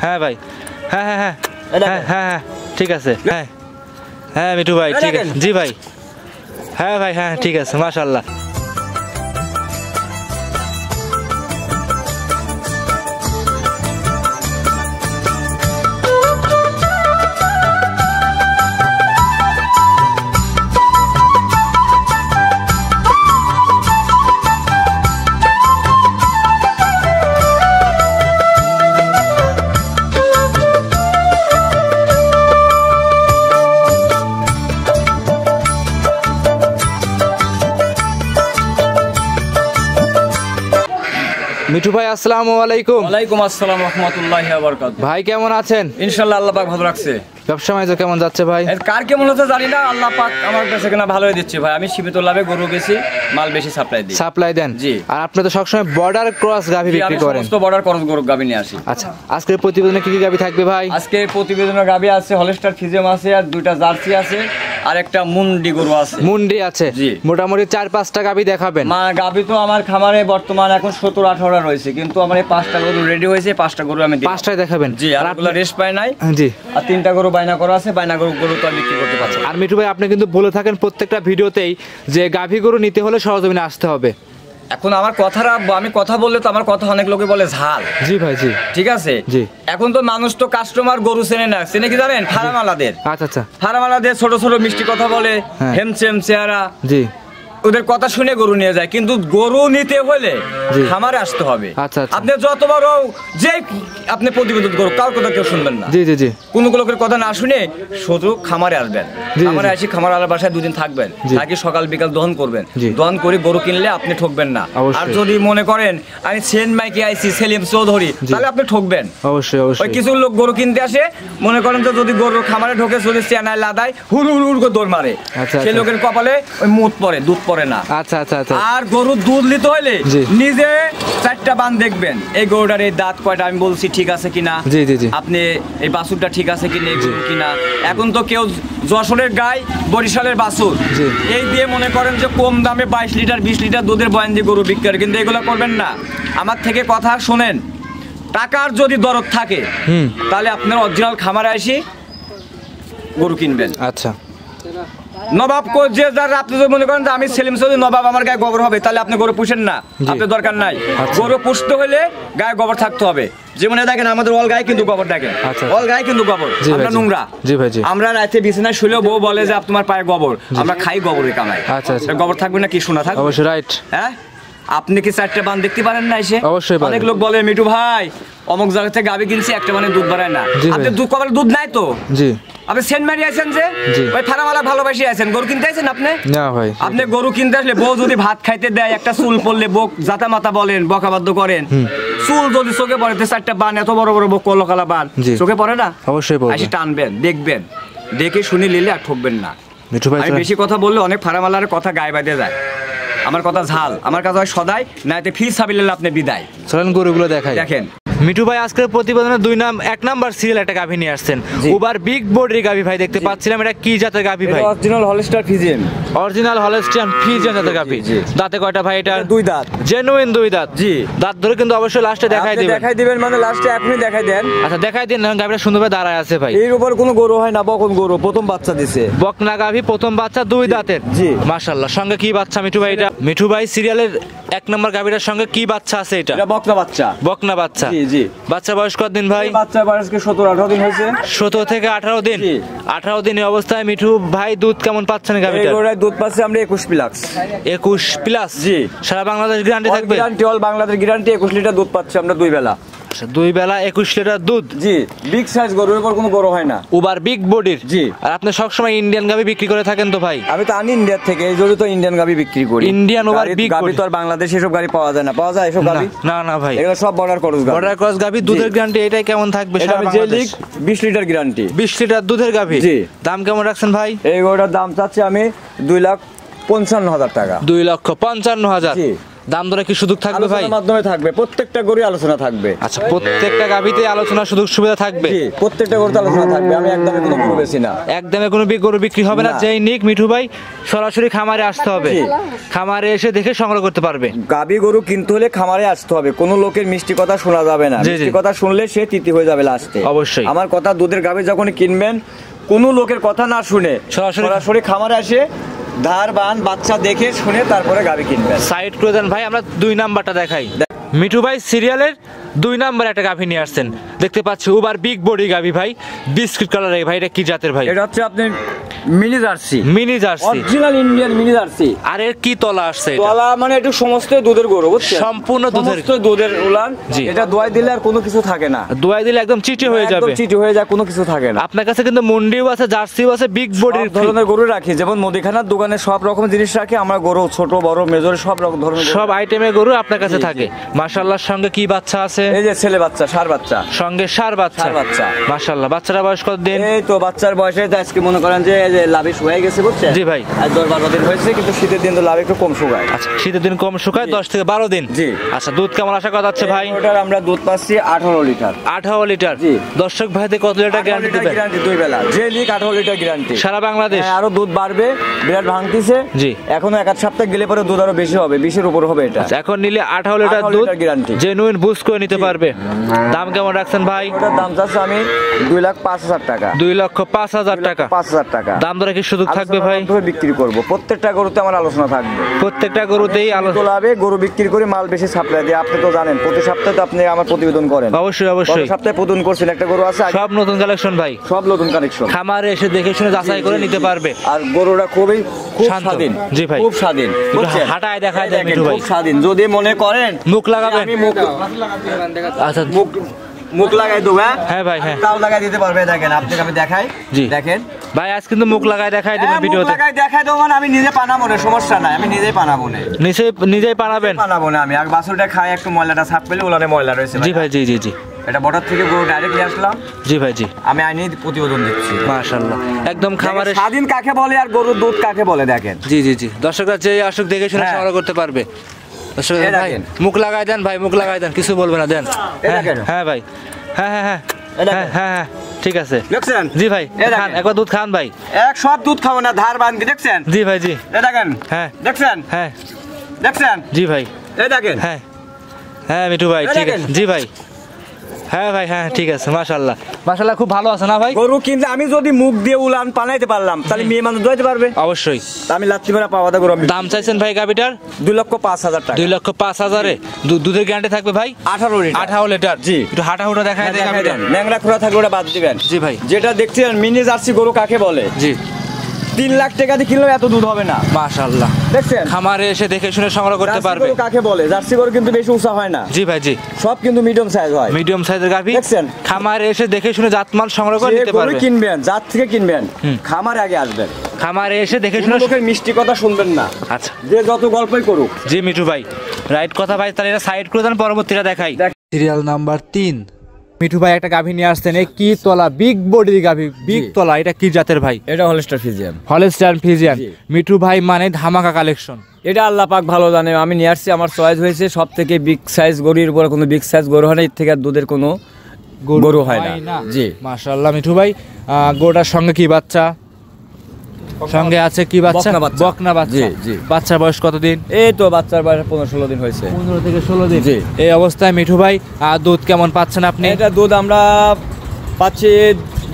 হ্যাঁ ভাই, হ্যাঁ হ্যাঁ হ্যাঁ হ্যাঁ হ্যাঁ ঠিক আছে। হ্যাঁ হ্যাঁ মিঠু ভাই ঠিক আছে। জি ভাই, হ্যাঁ ভাই, হ্যাঁ ঠিক আছে, মাশাআল্লাহ। মিঠু ভাই আসসালামু আলাইকুম। ওয়ালাইকুম আসসালাম রাহমাতুল্লাহি ওয়া বারাকাতুহু। ভাই কেমন আছেন? ইনশাআল্লাহ আল্লাহ পাক ভালো রাখছে। ব্যবসা বাণিজ্য কেমন যাচ্ছে ভাই? কার কেমন হচ্ছে জানি না, আল্লাহ পাক আমার কাছে কেনা ভালোই দিচ্ছে ভাই। আমি সীমিত লাভে গরু বেশি, মাল বেশি সাপ্লাই দিই। সাপ্লাই দেন? জি। আর আপনি তো সবসময় বর্ডার ক্রস গাভী বিক্রি করেন? আমি সমস্ত বর্ডার ক্রস গরু গাভী নিয়ে আসি। আচ্ছা, আজকের প্রতিবেদনে কি কি গাভী থাকবে ভাই? আজকে প্রতিবেদনে গাভী আছে, হলস্টার ফিজিয়াম আছে, আর দুইটা জার্সি আছে, আর একটা মুন্ডি গরু আছে। মুন্ডি আছে? জি। মোটামুটি 4-5টা গাভী দেখাবেন? মা গাভী তো আমার খামারে বর্তমান এখন 17-18টা রয়েছে, কিন্তু আমার এই 5টা গরু রেডি হয়েছে, 5টা গরু আমি 5টাই দেখাবেন? জি। আর এগুলো রেস্ট পায় নাই। জি। আর 3টা গরু বাইনা করা আছে, বাইনা গরু তো বিক্রি করতে পারছে। আর মিঠু ভাই আপনি কিন্তু বলে থাকেন প্রত্যেকটা ভিডিওতেই যে গাভী গরু নিতে হলে সরজমিনে আসতে হবে। এখন আমার কথাটা, আমি কথা বললে তো আমার কথা অনেক লোকে বলে ঝাল। জি ভাই, জি ঠিক আছে। জি। এখন তো মানুষ তো কাস্টমার গরু চেনে না, চেনে কি জানেন? ফার্মালাদের। আচ্ছা আচ্ছা। ফার্মালাদের ছোট ছোট মিষ্টি কথা বলে, হেমচেম চেহারা। জি। ওদের কথা শুনে গরু নিয়ে যায়, কিন্তু গরু নিতে হলে খামারে আসতে হবে। আচ্ছা। আপনি যত বড় যে আপনি প্রতিবেদন করুন, কার কথা কেউ শুনবেন না। জি জি জি। কোন লোকের কথা না শুনে শুধু খামারে আসবেন। খামারে আসি, খামার আলার বাসায় 2 দিন থাকবেন, থাকি সকাল বিকাল দহন করবেন। দহন করে গরু কিনলে আপনি ঠকবেন না। আর যদি মনে করেন আমি সেন্ট মাইকে আইছি সেলিম চৌধুরী, তাহলে আপনি ঠকবেন। অবশ্যই অবশ্যই। ওই কিছু লোক গরু কিনতে আসে, মনে করেন যে যদি গরু খামারে ঢোকে, যদি চেনায় লাদায় হুড় হুড় হুড় করে দৌড় মারে, সেই লোকের কপালে ওই মুত পড়ে, দুধ পড়ে না। আচ্ছা আচ্ছা আচ্ছা। আর গরুর দুধ নিতে হলে নিজে 4টা বান দেখবেন, এই গরুটার এই দাঁত কয়টা আমি বলছি ঠিক আছে কিনা। জি জি জি। আপনি এই বাছুরটা ঠিক আছে কিনা, কিনা। এখন তো কেউ যশোরের গাই, বরিশালের বাছুর, এই দিয়ে মনে করেন যে কম দামে 22 লিটার 20 লিটার দুধের বয়ান দিয়ে গরু বিক্রি করে, কিন্তু এগুলো করবেন না। আমার থেকে কথা শোনেন, টাকার যদি দরদ থাকে তাহলে আপনার অরিজিনাল খামারে আসি গরু কিনবেন। আচ্ছা। নবাব যে যার, আপনি যদি মনে করেন যে আমি সেলিম চৌধুরী নবাব, আমার গায়ে গোবর হবে, তাহলে আপনি গরু পুষেন না, আপনার দরকার নাই। গরু পুষতে হলে গায়ে গোবর থাকতে হবে। যেমন দেখেন আমাদের অল গায়ে কিন্তু গোবর, দেখেন অল গায়ে কিন্তু গোবর, আমরা নোংরা। আমরা রাতে বিছানায় শুলেও বউ বলে যে তোমার পায়ে গোবর, আমরা খাই গোবরের কামাই। আচ্ছা, গোবর থাকবে না কি শোনা থাকবে? অবশ্যই, রাইট। হ্যাঁ, আপনি কি 4টা বান দেখতে পারেন না এসে? অবশ্যই। অনেক লোক বলে মিঠু ভাই অমুক জায়গা থেকে গাভী কিনছি, একটা মানে দুধ বাড়ায় না। আপনি দুধ কবার দুধ নাই তো? জি। আপনি সেন্ট মারি আছেন যে ওই ফার্মালা ভালোবাসি আছেন, গরু কিনতে আছেন আপনি? না ভাই। আপনি গরু কিনতে আসলে বউ যদি ভাত খাইতে দেয়, একটা চুল পড়লে বক জাতা মাতা বলেন, বকাবাদ্য করেন, চুল যদি চোখে পড়ে, 4টা বান এত বড় বড় বক কলকালা বান চোখে পড়ে না? অবশ্যই পড়ে। আসি টানবেন, দেখবেন, দেখে শুনে নিলে আর ঠকবেন না। মিঠু ভাই আমি বেশি কথা বললে অনেক ফার্মালার কথা গায়ে বাঁধে যায়। আমার কথা ঝাল, আমার কথা সদাই না, এতে ফি সাবিল্লাহ আপনি বিদায়। চলেন গরুগুলো দেখাই। দেখেন মিঠু ভাই আজকের প্রতিবেদনে 1 নাম্বার সিরিয়াল একটা গাভী নিয়ে আসছেন, ওভার বিগ বডির গাভী ভাই দেখতে পাচ্ছিলাম। এটা কি জাতের গাভী ভাই? Original Holstein Friesian. Original Holstein Friesian জাতের গাভী। দাঁতে কয়টা ভাই এটা? 2 দাঁত। জেনুইন 2 দাঁত। জি। দাঁত ধরে কিন্তু অবশ্যই লাস্টে দেখাই দিবেন। দেখাই দিবেন মানে লাস্টে এখনই দেখাই দেন। আচ্ছা দেখাই দিন, গাভীটা সুন্দরভাবে দাঁড়ায় আছে ভাই। এর উপর কোনো গরু হয় না, বকন গরু, প্রথম বাচ্চা দিছে। বকনা গাভী, প্রথম বাচ্চা, 2 দাঁতের। জি। মাশাআল্লাহ। সঙ্গে কি বাচ্চা মিঠু ভাই এটা? মিঠু ভাই সিরিয়ালের 1 নাম্বার গাভীটার সঙ্গে কি বাচ্চা আছে এটা? এটা বকনা বাচ্চা। বকনা বাচ্চা। জি জি। বাচ্চা বয়স কতদিন ভাই? বাচ্চা বয়স 17-18 দিন হয়েছে। 17 থেকে 18 দিন। 18 দিনের অবস্থায় মিঠু ভাই দুধ কেমন পাচ্ছেন গাভীটা? এই গোড়ায় দুধ পাচ্ছে আমরা 21 প্লাস। 21 প্লাস? জি। সারা বাংলাদেশ গ্যারান্টি থাকবে? Guarantee, all Bangladesh guarantee. 21 litre দুধ পাচ্ছে আমরা 2 বেলা। 2 বেলা 21 লিটার দুধ। জি। বিগ সাইজ গরুর উপর কোনো গরু হয় না, ওভার বিগ বডির। জি। আর আপনি সব সময় ইন্ডিয়ান গাভী বিক্রি করে থাকেন তো ভাই? আমি তো আনি ইন্ডিয়া থেকে, এই জন্য তো ইন্ডিয়ান গাভী বিক্রি করি। ইন্ডিয়ান ওভার বিগ গাভী তো আর বাংলাদেশে এসব গাভী পাওয়া যায় না। পাওয়া যায় এসব গাভী? না না ভাই, এগুলো সব বর্ডার ক্রস গাভী। বর্ডার ক্রস গাভী। দুধের গ্যারান্টি এটাই কেমন থাকবে? এটা আমি যে লিগ 20 লিটার গ্যারান্টি। 20 লিটার দুধের গাভী। জি। দাম কেমন রাখছেন ভাই? এই গরুটার দাম চাচ্ছি আমি 2,55,000 টাকা। 2,55,000। জি। দাম দরে কি সুযোগ থাকবে ভাই? আলোচনার মাধ্যমে থাকবে, প্রত্যেকটা গরুই আলোচনা থাকবে। আচ্ছা, প্রত্যেকটা গাভীতে আলোচনা সুযোগ সুবিধা থাকবে? জি, প্রত্যেকটা গরুতে আলোচনা থাকবে। আমি একদমে কোনো গরু বেশি না, একদমে কোনো গরু বিক্রি হবে না। যেই নিক মিঠু ভাই সরাসরি খামারে আসতে হবে, খামারে এসে দেখে সংগ্রহ করতে পারবে। গাভী গরু কিনতে হলে খামারে আসতে হবে, কোনো লোকের মিষ্টি কথা শোনা যাবে না। মিষ্টি কথা শুনলে সে তিতি হয়ে যাবে লাস্টে। অবশ্যই আমার কথা, দুধের গাভী যখন কিনবেন কোনো লোকের কথা না শুনে সরাসরি খামারে আসে ধার বান বাচ্চা দেখে শুনে তারপরে গাভী কিনবেন। সাইড করে দেন ভাই, আমরা 2 নাম্বারটা দেখাই। মিঠু ভাই সিরিয়ালের 2 নাম্বার একটা গাভী নিয়ে আসছেন, দেখতে পাচ্ছি ওভার বিগ বডি গাভী ভাই, বিস্কিট কালারের ভাই। এটা কি জাতের ভাই? এটা হচ্ছে আপনি mini jersey. Mini jersey, original Indian mini jersey. আর এর কি তলা আসছে? তলা মানে একটু সমস্ত দুধের গরু, বুঝছেন? সম্পূর্ণ দুধের উলান। এটা দোয়াই দিলে আর কোনো কিছু থাকে না, দোয়াই দিলে একদম চিটি হয়ে যাবে, একদম চিটি হয়ে যায়, কোনো কিছু থাকে না। আপনার কাছে কিন্তু মুন্ডিও আছে, জার্সিও আছে, বিগ বডির ধরনের গরু রাখি, যেমন মুদিখানার দোকানে সব রকম জিনিস রাখি আমরা। গরু ছোট বড় মেজর সব রকম ধরনের সব আইটেমের গরু আপনার কাছে থাকে। মাশাআল্লাহর সঙ্গে কি বাচ্চা আছে? এই যে ছেলে বাচ্চা, ষাঁড় বাচ্চা, সঙ্গে ষাঁড় বাচ্চা। মাশাআল্লাহ, বাচ্চাটা বয়স কত দিন? এই তো বাচ্চার বয়সে আজকে মনে করেন যে লাভিশ হয়ে গেছে, বুঝছেন? জি ভাই, আজ 10-12 দিন হয়েছে, কিন্তু শীতের দিন তো লাভ একটু কম শুকায়। আচ্ছা, শীতের দিন কম শুকায়, 10 থেকে 12 দিন। জি। আচ্ছা, দুধ কেমন আশা করা যাচ্ছে ভাই? ওটার আমরা দুধ পাচ্ছি 18 লিটার। 18 লিটার? জি। দর্শক ভাইদের কত লিটার গ্যারান্টি দিবেন? গ্যারান্টি 2 বেলা, যে লিক 18 লিটার গ্যারান্টি সারা বাংলাদেশ। আরো দুধ বাড়বে, বিরাট ভাঙতিছে। জি। এখনো 1 সপ্তাহ গেলে পরে দুধ আরো বেশি হবে, 20 এর উপর হবে এটা। এখন নিলে 18 লিটার দুধ গ্যারান্টি, জেনুইন বুঝ করে নিতে পারবে। দাম কেমন রাখছেন ভাই? ওটার দাম চাচ্ছি আমি 2,05,000 টাকা। 2,05,000 টাকা? 5,000 টাকা। দাম দরে কি সুযোগ থাকবে ভাই? বিক্রি করব, প্রত্যেকটা গরুতে আমার আলোচনা থাকবে। প্রত্যেকটা গরুতেই আলোচনা লাভে গরু বিক্রি করে মাল বেশি সাপ্লাই দিয়ে। আপনি তো জানেন প্রতি সপ্তাহে তো আপনি আমার প্রতিবেদন করেন। অবশ্যই অবশ্যই। সপ্তাহে প্রতিবেদন করছেন, একটা গরু আছে সব নতুন কালেকশন ভাই, সব নতুন কালেকশন। খামারে এসে দেখে শুনে যাচাই করে নিতে পারবে। আর গরুটা খুব স্বাধীন। জি ভাই, খুব স্বাধীন, বুঝছেন? হাঁটায় দেখা যায় মিঠু ভাই, খুব স্বাধীন। যদি মনে করেন মুখ লাগাবেন, আমি মুখ আচ্ছা মুখ লাগাই দেবো। হ্যাঁ ভাই, হ্যাঁ তাও লাগাই দিতে পারবে। দেখেন আপনাকে আমি দেখাই। জি দেখেন ভাই, আজ কিন্তু মুখ লাগাই দেখাই দেবেন ভিডিওতে। লাগাই দেখাই দেবো মানে আমি নিজে পানাবো না, সমস্যা নাই, আমি নিজেই পানাবো না। নিজেই পানাবেন? পানাবো না আমি। আর বাছুরটা খাই একটু ময়লাটা সাফ পেলে ওলানে ময়লা রয়েছে। জি ভাই, জি জি জি। এটা বর্ডার থেকে গরু ডাইরেক্ট নিয়ে আসলাম। জি ভাই, জি। আমি আইনি প্রতিবেদন দিচ্ছি। মাশাআল্লাহ, একদম খামারে স্বাধীন কাকে বলে আর গরুর দুধ কাকে বলে দেখেন। জি জি জি, দর্শকরা যে আসুক দেখে শুনে সংগ্রহ করতে পারবে। দর্শক ভাই মুখ লাগাই দেন, ভাই মুখ লাগাই দেন, কিছু বলবে না, দেন। হ্যাঁ ভাই, হ্যাঁ হ্যাঁ হ্যাঁ হ্যাঁ হ্যাঁ, ঠিক আছে। দেখছেন? জি ভাই, খান একবার দুধ খান ভাই। সব দুধ খাবো না, ধার বানবি। দেখছেন? জি ভাই, জি। দেখেন, হ্যাঁ দেখছেন, হ্যাঁ দেখছেন? জি ভাই, দেখেন, হ্যাঁ হ্যাঁ মিঠু ভাই, ঠিক আছে। জি ভাই, হ্যাঁ ভাই, হ্যাঁ ঠিক আছে। মাশাআল্লাহ, মাশাআল্লাহ, খুব ভালো আছে না ভাই? গরু কিনলে আমি যদি মুখ দিয়ে উলান পানাইতে পারলাম তাহলে মেয়ে মানুষ দোয়াইতে পারবে। অবশ্যই। আমি লাচ্ছি মেরা পাওয়া দা গরু। দাম চাইছেন ভাই গাবিটার? 2,05,000 টাকা। 2,05,000-এ দুধের গ্যারান্টি থাকবে ভাই? 18 লিটার। 18 লিটার? জি। একটু হাঁটা দেখায় দেন। ন্যাংরা খোরা থাকলে ওটা বাদ দিবেন। জি ভাই। যেটা দেখছেন মিনি জার্সি গরু কাকে বলে? জি। 3 লাখ টাকা দিয়ে কিনলেও এত দুধ হবে না। মাশাআল্লাহ, দেখছেন? খামারে এসে দেখে শুনে সংগ্রহ করতে পারবে। জার্সি গরু কাকে বলে? জার্সি গরু কিন্তু বেশি উঁচা হয় না। জি ভাই, জি। সব কিন্তু মিডিয়াম সাইজ হয়। মিডিয়াম সাইজের গাভী। দেখছেন? খামারে এসে দেখে শুনে জাতমান সংগ্রহ করে নিতে পারবে। গরু কিনবেন, জাত থেকে কিনবেন, খামারে আগে আসবেন। খামারে এসে দেখে শুনে লোকের মিষ্টি কথা শুনবেন না। আচ্ছা, যে যত গল্পই করুক। জি মিঠু ভাই, রাইট কথা ভাই। তাহলে এটা সাইড করে দেন, পরবর্তীটা দেখাই। Serial number 3। মিঠু ভাই একটা গাভী নিয়ে আসছেন, এই কি তলা, বিগ বডির গাভী, বিগ তলা। এটা কি জাতের ভাই? এটা Holstein Friesian. Holstein Friesian. Mithu ভাই মানে ধামাকা কালেকশন। এটা আল্লাহ পাক ভালো জানে, আমি নিয়ে আসছি, আমার চয়েস হয়েছে সব থেকে বিগ সাইজ গরুর উপর। কোনো বিগ সাইজ গরু হয় না, এর থেকে আর দুধের কোনো গরু হয় না। জি মাশাআল্লাহ। মিঠু ভাই, গরুটার সঙ্গে কি বাচ্চা? সঙ্গে আছে কি বাচ্চা? বকনা বাচ্চা। জি জি। বাচ্চার বয়স কতদিন? এই তো বাচ্চার বয়স 15-16 দিন হয়েছে। 15 থেকে 16 দিন। জি। এই অবস্থায় মিঠু ভাই দুধ কেমন পাচ্ছেন আপনি? এটা দুধ আমরা পাচ্ছি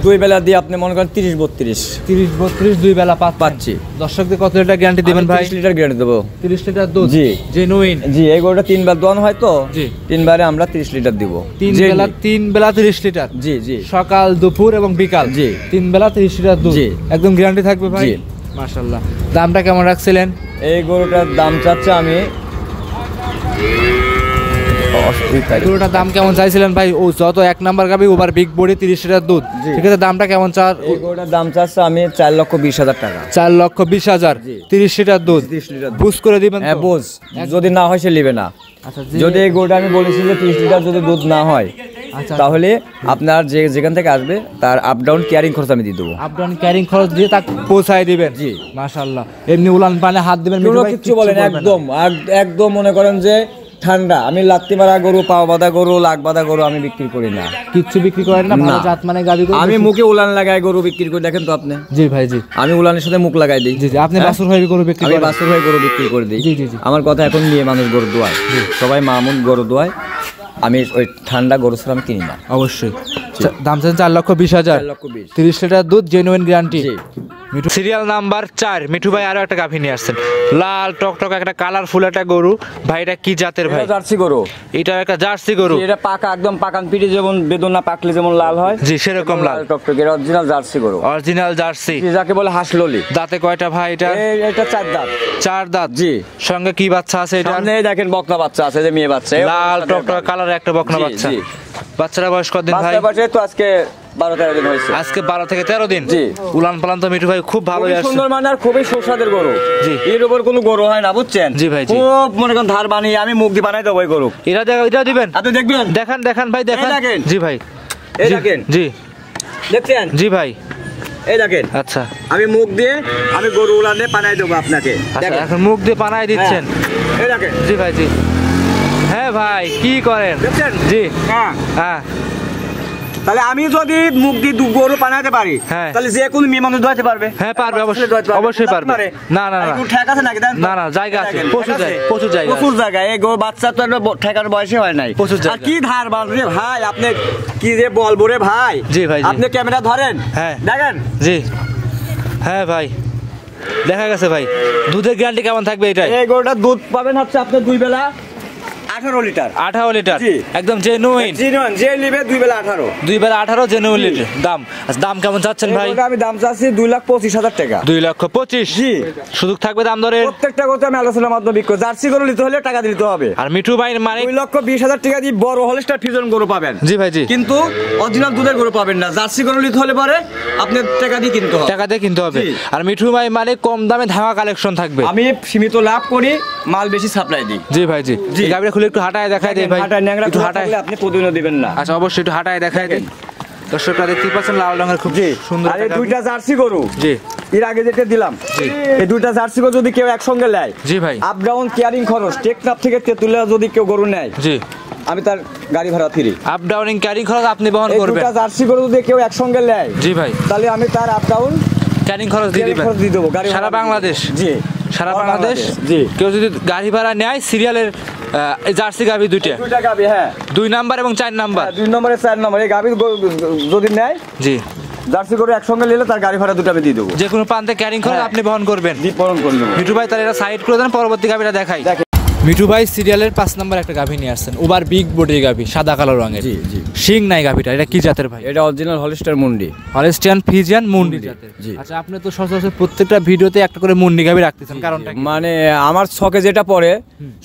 2 বেলা দিয়ে, আপনি মনে করেন 30-32। 30-32 2 বেলা পাচ্ছি। দর্শকদের কত লিটার গ্যারান্টি দিবেন ভাই? 30 লিটার গ্যারান্টি দেবো। 30 লিটার দুধ? জি জেনুইন। জি, এই গরুটা 3 বার দোয়ানো হয় তো। জি। 3 বারে আমরা 30 লিটার দিব। 3 বেলা 30 লিটার? জি জি। সকাল, দুপুর এবং বিকাল? জি। 3 বেলা 30 লিটার দুধ? জি। একদম গ্যারান্টি থাকবে ভাই? জি। মাশাআল্লাহ। দামটা কেমন রাখছিলেন? এই গরুটার দাম চাচ্ছে আমি, গরুটার দাম কেমন চাইছিলেন ভাই? ও যত 1 নাম্বার গাবি, ওভার বিগ বডি, 30 লিটার দুধ। ঠিক আছে, দামটা কেমন চার? এই গরুটার দাম চাচ্ছে আমি 4,20,000 টাকা। 4,20,000, 30 লিটার দুধ। 30 লিটার বুঝ করে দিবেন? হ্যাঁ বুঝ, যদি না হয় সে নেবে না। আচ্ছা, যদি এই গরুটা আমি বলেছি যে 30 লিটার যদি দুধ না হয় তাহলে আপনার যেখান থেকে আসবে তার আপ ডাউন কেয়ারিং খরচ আমি দিয়ে দেবো। আপ ডাউন ক্যারিং খরচ দিয়ে তাকে পৌঁছায় দিবেন। জি মাশাআল্লাহ। এমনি উলান পানে হাত দিবেন, কিছু বলেন একদম মনে করেন যে ঠান্ডা। আমি লাত্তি মারা গরু, পাও বাঁধা গরু, লাখ বাঁধা গরু আমি বিক্রি করি না, কিচ্ছু বিক্রি করেন না। ভালো জাত মানে গাবি গরু আমি মুখে উলান লাগাই গরু বিক্রি করি, দেখেন তো আপনি। জি ভাই জি, আমি উলানের সাথে মুখ লাগাই দিই। জি জি, আপনি বাছুর হয়ে গরু বিক্রি করেন? আমি বাছুর হয়ে গরু বিক্রি করে দিই। জি জি জি, আমার কথা এখন নিয়ে মানুষ গরু দোয়ায়, সবাই মামুন গরু দোয়ায়, আমি ওই ঠান্ডা গরু ছাড়া আমি কিনি না। অবশ্যই। দাম চাচ্ছেন 4,20,000, 30 লিটার দুধ, genuine guarantee. Mithu serial number 4, Mithu ভাই আরো একটা গাভী নিয়ে আসছেন, লাল টকটক একটা কালারফুল একটা গরু। ভাই এটা কি জাতের ভাই? জার্সি গরু। এটা একটা জার্সি গরু। এটা পাকা একদম পাকান পিঠে যেমন বেদনা পাকলে যেমন লাল হয়, জি সেরকম লাল টকটক। এটা অরিজিনাল জার্সি গরু, অরিজিনাল জার্সি, যাকে বলে হাঁসললি। দাঁতে কয়টা ভাই এটা? এটা 4 দাঁত। 4 দাঁত। জি। সঙ্গে কি বাচ্চা আছে এটা? সামনে দেখেন বকনা বাচ্চা আছে, যে মেয়ে বাচ্চা, লাল টকটক কালার একটা বকনা বাচ্চা। বাচ্চারা বয়স কতদিন ভাই? বাচ্চা তো আজকে 12-13 দিন হয়েছে। আজকে 12 থেকে 13 দিন। জি। উলান পালান তো মিঠু ভাই খুব ভালোই আছে, সুন্দর মানে, আর খুবই সুস্বাদের গরু। জি। এর উপর কোনো গরু হয় না, বুঝছেন? জি ভাই জি। খুব মনে করেন ধার বানিয়ে আমি মুখ দিয়ে বানাই দেবো ওই গরু। এটা দিবেন, আপনি দেখবেন। দেখান ভাই দেখান। জি ভাই, এই দেখেন। জি দেখছেন? জি ভাই, এই দেখেন। আচ্ছা, আমি মুখ দিয়ে আমি গরু উলানে বানাই দেবো আপনাকে। আচ্ছা, এখন মুখ দিয়ে পানায় দিচ্ছেন। এই দেখেন। জি ভাই জি। হ্যাঁ ভাই কি করেন? দেখছেন? জি। হ্যাঁ হ্যাঁ, তাহলে আমি যদি মুখ দিয়ে গরু বানাইতে পারি, হ্যাঁ, তাহলে যে কোনো মেয়ে মানুষ ধোয়াতে পারবে। হ্যাঁ পারবে, অবশ্যই পারবে। না না না, ঠেক আছে নাকি? না না, জায়গা আছে, প্রচুর জায়গা। এই গরু বাচ্চা তো ঠেকার বয়সে হয় নাই। প্রচুর জায়গা। আর কি ধার বাঁধবে ভাই, আপনি কি যে বলবো রে ভাই। জি ভাই জি। আপনি ক্যামেরা ধরেন, হ্যাঁ দেখেন। জি। হ্যাঁ ভাই, দেখা গেছে ভাই। দুধের গ্যারান্টি কেমন থাকবে এটা? এই গরুটা দুধ পাবেন হচ্ছে আপনি 2 বেলা 18 লিটার। 18 লিটার, জি। একদম জেনুইন। যে নিবে 2 বেলা 18। 2 বেলা 18 জেনুইন লিটার। দাম দাম কেমন চাচ্ছেন ভাই? আমি দাম চাচ্ছি 2,25,000 টাকা। 2,25,000। জি। সুযোগ থাকবে দাম দরের? প্রত্যেকটা গরুতে আমি আলোচনার মাধ্যমে বিক্রি করি। জার্সি গরু নিতে হলে টাকা দিতে হবে। আর মিঠু ভাই মানে 2,20,000 টাকা দিয়ে বড় হলস্টার ফিজন গরু পাবেন। জি ভাই জি। কিন্তু অরিজিনাল দুধের গরু পাবেন না। জার্সি গরু নিতে হলে পরে আপনি টাকা দিয়ে কিনতে হবে। টাকা দিয়ে কিনতে হবে। আর মিঠু ভাই মানে কম দামে ধামা কালেকশন থাকবে। আমি সীমিত লাভ করি, মাল বেশি সাপ্লাই দিই। জি ভাই জি। এই গাবিটা খুলে একটু হাঁটায় দেখায় দেই ভাই। একটু হাঁটায় আপনি প্রতিদিন দিবেন না। আচ্ছা, অবশ্যই একটু হাঁটায় দেখায় দেন। দর্শকরা দেখতেই পাচ্ছেন লাল রঙের খুব সুন্দর। আর এই 2টা জার্সি গরু, জি, এর আগে যেটা দিলাম, এই 2টা জার্সি গরু যদি কেউ একসঙ্গে নেয়, জি ভাই, আপ ডাউন কেয়ারিং খরচ টেকনাফ থেকে তেতুলিয়া যদি কেউ গরু নেয়, জি, আমি তার গাড়ি ভাড়া ফ্রি। আপ ডাউনিং ক্যারিং খরচ আপনি বহন করবেন। 2টা জার্সি গরু যদি কেউ একসঙ্গে নেয়, জি ভাই, তাহলে আমি তার আপ ডাউন ক্যারিং খরচ দিয়ে দিবেন। দিয়ে দেবো গাড়ি সারা বাংলাদেশ। জি, সারা বাংলাদেশ। জি। কেউ যদি গাড়ি ভাড়া নেয় সিরিয়ালের জার্সি গাবি 2টা গাবি, হ্যাঁ 2 নাম্বার এবং 4 নাম্বার, 2 নম্বরে 4 নম্বর এই গাবি যদি নেয়, জি, জার্সি গরু একসঙ্গে নিলে তার গাড়ি ভাড়া 2টা আমি দিয়ে দেবো। যে কোনো প্রান্তে ক্যারিং খরচ আপনি বহন করবেন। বহন করে নেবো। মিঠু ভাই তাহলে এটা সাইড করে দেন, পরবর্তী গাবিটা দেখাই। মিঠু ভাই সিরিয়ালের 5 নাম্বার একটা গাভী নিয়ে আসছেন, ওভার বিগ বডির গাভী, সাদা কালো রঙের। জি জি। শিং নাই গাভীটা, এটা কি জাতের ভাই? এটা অরিজিনাল হলস্টার মুন্ডি, হলস্টিয়ান ফ্রিজিয়ান মুন্ডি জাতের। জি। আচ্ছা, আপনি তো সচরাচর প্রত্যেকটা ভিডিওতে একটা করে মুন্ডি গাভী রাখতেছেন, কারণটা কি? মানে আমার ছকে যেটা পড়ে,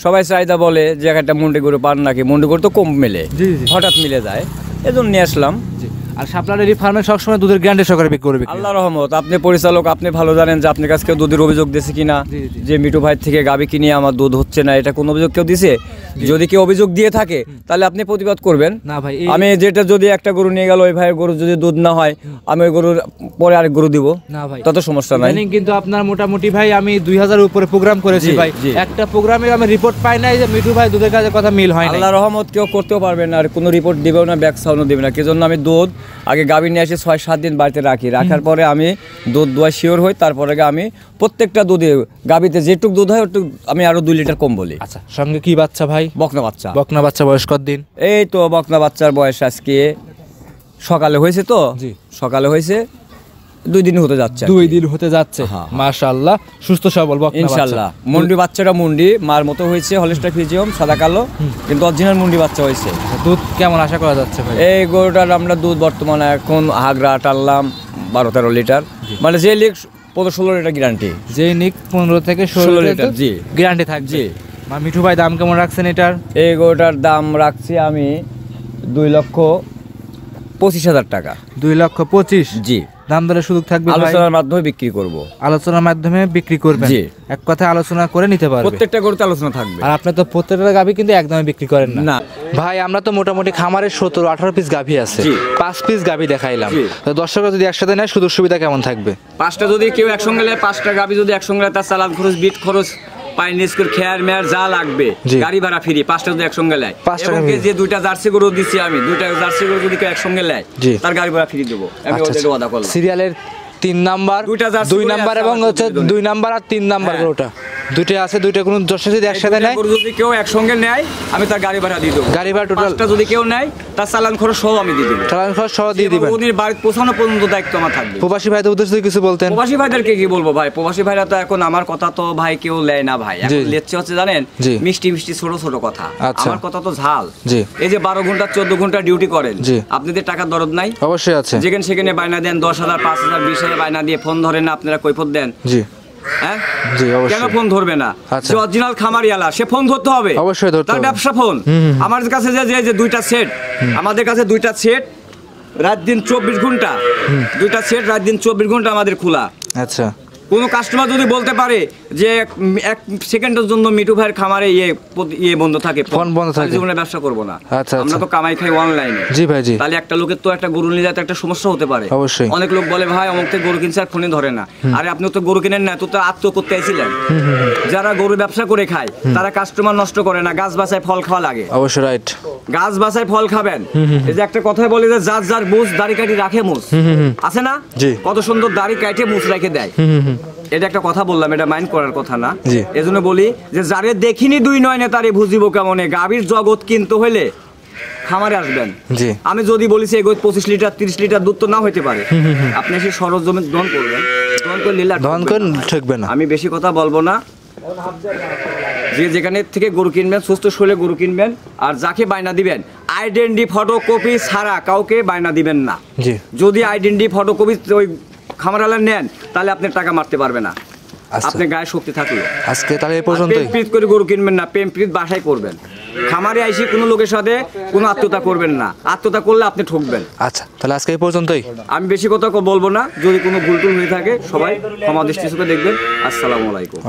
সবাই চাহিদা বলে যে একটা মুন্ডি গরু পান নাকি, মুন্ডি গরু তো কম মেলে, জি জি, হঠাৎ মিলে যায়, এজন্য নিয়ে আসলাম। জি। আর শাপলা ডেইরি ফার্মে সবসময় দুধের গ্যারান্টি সহকারে বিক্রি করবে। আল্লাহ রহমত, আপনি পরিচালক, আপনি ভালো জানেন যে আপনার কাছে কেউ দুধের অভিযোগ দিয়েছে কিনা, যে মিঠু ভাই থেকে গাবি কিনে আমার দুধ হচ্ছে না, এটা কোন অভিযোগ কেউ দিছে? যদি কেউ অভিযোগ দিয়ে থাকে তাহলে আপনি প্রতিবাদ করবেন। না ভাই, আমি যেটা যদি একটা গরু নিয়ে গেল, ওই ভাইয়ের গরু যদি দুধ না হয়, আমি ওই গরুর পরে আরেক গরু দিব, না ভাই তত সমস্যা নাই। কিন্তু আপনার মোটামুটি ভাই আমি 2000 উপরে প্রোগ্রাম করেছি ভাই, একটা প্রোগ্রামে আমি রিপোর্ট পাই নাই যে মিঠু ভাই দুধের কাজের কথা মিল হয় না। আল্লাহ রহমত, কেউ করতেও পারবে না, আর কোনো রিপোর্ট দিবেও না, ব্যাক সাউন্ডও দিবে না। সেজন্য আমি দুধ আগে গাভী নিয়ে এসে 6-7 দিন বাড়িতে রাখার পরে আমি দুধ দোয়া শিওর হই, তারপরে আমি প্রত্যেকটা দুধে গাভীতে যেটুক দুধ হয় ওটুক আমি আরো 2 লিটার কম বলি। আচ্ছা, সঙ্গে কি বাচ্চা ভাই? বকনা বাচ্চা। বকনা বাচ্চা বয়স কত দিন? এই তো বকনা বাচ্চার বয়স আজকে সকালে হয়েছে, তো জি, সকালে হয়েছে, 2 দিন হতে যাচ্ছে। 2 দিন হতে যাচ্ছে। মাশাআল্লাহ, সুস্থ সবল বকনা বাচ্চা ইনশাআল্লাহ। মুন্ডি বাচ্চাটা মুন্ডি মার মতো হয়েছে, হলস্টার ফ্রিজিয়াম সাদা কালো, কিন্তু অরিজিনাল মুন্ডি বাচ্চা হয়েছে। দুধ কেমন আশা করা যাচ্ছে ভাই? এই গরুটার আমরা দুধ বর্তমানে এখন হাগরা টানলাম 12-13 লিটার, মানে যে লিক 15-16 লিটার গ্যারান্টি, যে নিক 15 থেকে 16 লিটার জি গ্যারান্টি থাকবে। জি। মিঠু ভাই দাম কেমন রাখছেন এটার? এই গরুটার দাম রাখছি আমি 2,25,000 টাকা। 2,25,000? জি। দাম দরের সুযোগ থাকবে ভাই? আলোচনার মাধ্যমে বিক্রি করব। আলোচনার মাধ্যমে বিক্রি করবেন? জি। এক কথায় আলোচনা করে নিতে পারবে? প্রত্যেকটা গরুতে আলোচনা থাকবে। আর আপনি তো প্রত্যেকটা গাভী কিন্তু একদমই বিক্রি করেন না। না ভাই আমরা তো মোটামুটি খামারে 17-18 পিস গাভী আছে, 5 পিস গাভী দেখাইলাম। তো দর্শকরা যদি একসাথে নেয় সুযোগ সুবিধা কেমন থাকবে? 5টা যদি কেউ একসঙ্গে নেয়, 5টা গাভী যদি একসঙ্গে নেয়, তার চালান খরচ, বিট খরচ, পাইনিস করে খেয়ার মেয়ার যা লাগবে, গাড়ি ভাড়া ফ্রি। 5টা যদি একসঙ্গে নেয়, এবং যে 2টা জার্সি গরু দিছি আমি, 2টা জার্সি গরু যদি কেউ একসঙ্গে নেয়, তার গাড়ি ভাড়া ফ্রি দেবো আমি। ওদের ওয়াদা করলাম। সিরিয়ালের 3 নাম্বার, 2 নাম্বার এবং হচ্ছে 2 নাম্বার আর 3 নাম্বার গরুটা দুইটা আছে, দুইটা কোনো দর্শক যদি একসাথে নেয়, যদি কেউ একসঙ্গে নেয় আমি তার গাড়ি ভাড়া দিয়ে দেবো। গাড়ি ভাড়া টোটাল 5টা যদি কেউ নেয় তার চালান খরচ সহ আমি দিয়ে দেবো। চালান খরচ সহ দিয়ে দিবেন। ওদের বাড়ি পৌঁছানো পর্যন্ত দায়িত্ব আমার থাকবে। প্রবাসী ভাইদের উদ্দেশ্যে কিছু বলতেন? প্রবাসী ভাইদেরকে কি বলবো ভাই, প্রবাসী ভাইরা তো এখন আমার কথা তো ভাই কেউ নেয় না ভাই। এখন লেচ্ছে হচ্ছে জানেন, মিষ্টি মিষ্টি ছোট ছোট কথা। আমার কথা তো ঝাল। এই যে 12 ঘন্টা 14 ঘন্টা ডিউটি করেন, আপনাদের টাকার দরদ নাই? অবশ্যই আছে। যেখানে সেখানে বায়না দেন 10,000 5,000 20,000 বায়না দিয়ে ফোন ধরেন না, আপনারা কৈফত দেন। হ্যাঁ কেন ফোন ধরবে না? যে অরিজিনাল খামারিয়ালা সে ফোন ধরতে হবে, অবশ্যই ধরতে হবে। তার ব্যবসা ফোন। আমার কাছে যে 2টা সেট, আমাদের কাছে 2টা সেট রাত দিন 24 ঘন্টা, 2টা সেট রাত দিন 24 ঘন্টা আমাদের খোলা। আচ্ছা, কোনো কাস্টমার যদি বলতে পারে যে 1 সেকেন্ডের জন্য মিঠু ভাইয়ের খামারে ইয়ে বন্ধ থাকে, ফোন বন্ধ থাকে, জীবনে ব্যবসা করব না। আমরা তো কামাই খাই অনলাইনে। জি ভাই জি। তাহলে একটা লোকের তো একটা গরু নিয়ে যেতে একটা সমস্যা হতে পারে। অবশ্যই। অনেক লোক বলে ভাই অমুক থেকে গরু কিনছে আর ফোনে ধরে না। আরে আপনি তো গরু কিনেন না, তো আত্ম করতে আইছিলেন। যারা গরু ব্যবসা করে খায় তারা কাস্টমার নষ্ট করে না, গাছ বাছায় ফল খাওয়া লাগে। অবশ্যই রাইট। গাছ বাছায় ফল খাবেন। এই যে একটা কথাই বলে যে যার যার মুছ দাড়ি কাটি রাখে মুছ, আছে না? কত সুন্দর দাড়ি কাটে মুছ রেখে দেয়। এটা একটা কথা বললাম, এটা মাইন্ড করার কথা না। এজন্য বলি যে যারে দেখিনি 2 নয়নে তারে বুঝিব কেমনে। গাভীর জগৎ কিনতে হইলে খামারে আসবেন। আমি যদি বলিছি এগো 25 লিটার 30 লিটার দুধ তো না হইতে পারে, আপনি এসে সরজমে দহন করবেন, দহন করে লীলা দহন করে ঠকবে না। আমি বেশি কথা বলবো না। যে যেখানে থেকে গরু কিনবেন সুস্থ শরীরে গরু কিনবেন, আর যাকে বায়না দিবেন আইডেন্টি ফটোকপি ছাড়া কাউকে বায়না দিবেন না। যদি আইডেন্টি ফটোকপি ওই খামারালা নেন তাহলে আপনি টাকা মারতে পারবে না, আপনি গায়ে শক্তি থাকলে। আজকে তাহলে এই পর্যন্তই। প্রেম প্রীত করে গরু কিনবেন না, প্রেম প্রীত বাসায় করবেন। খামারে আইসি কোনো লোকের সাথে কোনো আত্মীয়তা করবেন না, আত্মীয়তা করলে আপনি ঠকবেন। আচ্ছা তাহলে আজকে এই পর্যন্তই। আমি বেশি কথা বলবো না, যদি কোনো ভুল টুল হয়ে থাকে সবাই ক্ষমা দৃষ্টি চোখে দেখবেন। আসসালামু আলাইকুম।